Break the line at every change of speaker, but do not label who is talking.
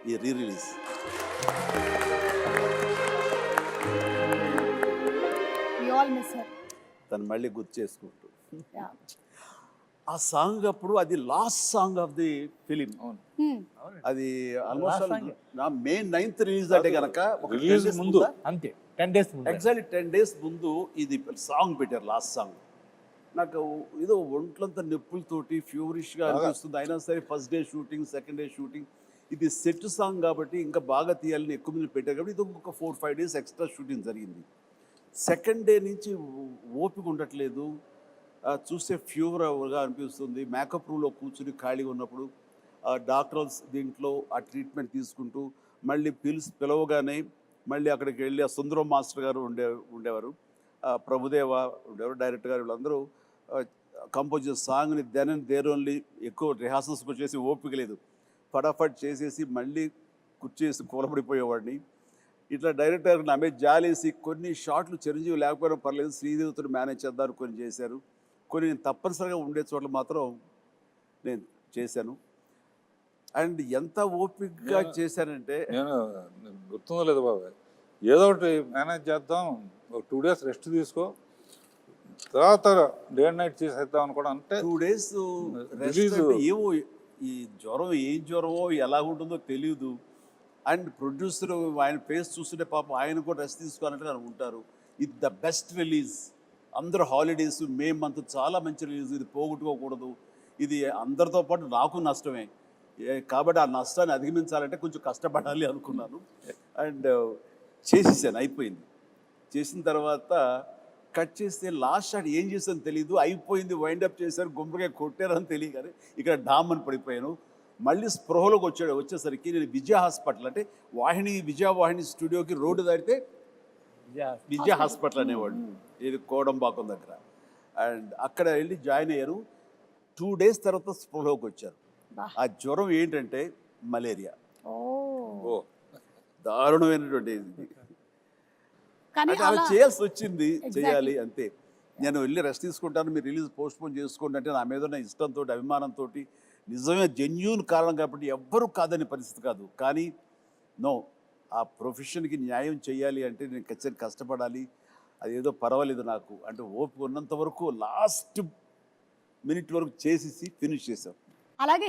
ఈ re release.
We all miss her.
తను మళ్ళీ గుర్తు చేసుకుంటూ
యా.
ఆ సాంగ్ అప్పుడు అది last song of the film. అది ఆల్మోస్ట్ నా మే 9th రిలీజ్ అంటే కనుక
రిలీజ్ ముందు అంతే 10 days ముందు
ఎగ్జాక్ట్లీ 10 days ముందు ఇది సాంగ్ పెట్టారు, లాస్ట్ సాంగ్. నాకు ఏదో ఒంట్లంతా నొప్పులతోటి ఫ్యూరిష్గా అనిపిస్తుంది. అయినా సరే first day shooting, second day shooting, ఇది సెట్ సాంగ్ కాబట్టి ఇంకా బాగా తీయాలని ఎక్కువ మంది పెట్టారు కాబట్టి ఇది ఇంకొక 4-5 days ఎక్స్ట్రా షూటింగ్ జరిగింది. సెకండ్ డే నుంచి ఓపిక ఉండట్లేదు, చూస్తే ఫీవర్గా అనిపిస్తుంది. మేకప్ రూమ్లో కూర్చుని ఖాళీగా ఉన్నప్పుడు డాక్టర్స్ దీంట్లో ఆ ట్రీట్మెంట్ తీసుకుంటూ మళ్ళీ పిలవగానే మళ్ళీ అక్కడికి వెళ్ళి ఆ సుందరం మాస్టర్ గారు ఉండేవారు, ప్రభుదేవ ఉండేవారు, డైరెక్టర్ గారు, వీళ్ళందరూ కంపోజ్ చేసే సాంగ్ని దెన్ అండ్ దేర్ ఓన్లీ ఎక్కువ రిహార్సల్స్కి వచ్చేసి ఓపిక లేదు, ఫటాఫట్ చేసేసి మళ్ళీ కుర్చేసి కూలబడిపోయేవాడిని. ఇట్లా డైరెక్టర్ నా మీద జాలేసి కొన్ని షాట్లు చిరంజీవి లేకపోయినా పర్లేదు శ్రీదేవితో మేనేజ్ చేద్దాం కొన్ని చేశారు, కొన్ని నేను తప్పనిసరిగా ఉండే చోట్ల మాత్రం నేను చేశాను. అండ్ ఎంత ఓపికగా చేశానంటే,
నేను గుర్తుందో లేదు బాబాయ్, ఏదో ఒకటి మేనేజ్ చేద్దాం, ఒక 2 days రెస్ట్ తీసుకో, తర్వాత డే అండ్ నైట్ చేసేద్దాం అని కూడా అంటే
2 days
రిలీజ్
ఏమో ఈ జ్వరం ఏం జ్వరమో ఎలా ఉంటుందో తెలియదు. అండ్ ప్రొడ్యూసర్ ఆయన ఫేస్ చూస్తుంటే పాపం ఆయన కూడా రెస్ట్ తీసుకోవాలంటే ఉంటారు. ఇది ద బెస్ట్ రిలీజ్, అందరూ హాలిడేస్, మే మంత్ చాలా మంచి రిలీజ్, ఇది పోగొట్టుకోకూడదు, ఇది అందరితో పాటు నాకు నష్టమే కాబట్టి ఆ నష్టాన్ని అధిగమించాలంటే కొంచెం కష్టపడాలి అనుకున్నాను. అండ్ చేసేసాను, అయిపోయింది. చేసిన తర్వాత కట్ చేస్తే లాస్ట్ షాట్ ఏం చేసాను తెలియదు, అయిపోయింది, వైండప్ చేశారు, గుంపుగా కొట్టారని తెలియగానే ఇక్కడ డామ్ అని పడిపోయాను. మళ్ళీ స్పృహలోకి వచ్చేసరికి నేను విజయ హాస్పిటల్, అంటే విజయవాహిని స్టూడియోకి రోడ్డు దాటితే విజయ హాస్పిటల్ అనేవాడు, ఇది కోడంబాకం దగ్గర. అండ్ అక్కడ వెళ్ళి జాయిన్ అయ్యారు. 2 days తర్వాత స్పృహలోకి వచ్చారు. ఆ జ్వరం ఏంటంటే మలేరియా, దారుణమైనటువంటి ఇది.
కానీ
అంటే అలా చేయాల్సి వచ్చింది, చేయాలి అంతే. నేను వెళ్ళి రెస్ట్ తీసుకుంటాను, మీరు రిలీజ్ పోస్ట్పోన్ చేసుకోండి అంటే నా మీద ఉన్న ఇష్టంతో, అభిమానంతో, నిజమే జెన్యూన్ కారణం కాబట్టి ఎవ్వరూ కాదని పరిస్థితి కాదు. కానీ నో, ఆ ప్రొఫెషన్కి న్యాయం చేయాలి అంటే నేను ఖచ్చితంగా కష్టపడాలి. అదేదో పర్వాలేదు నాకు అంటే ఓపిక ఉన్నంత వరకు లాస్ట్ మినిట్ వరకు చేసేసి ఫినిష్ చేశాం.
అలాగే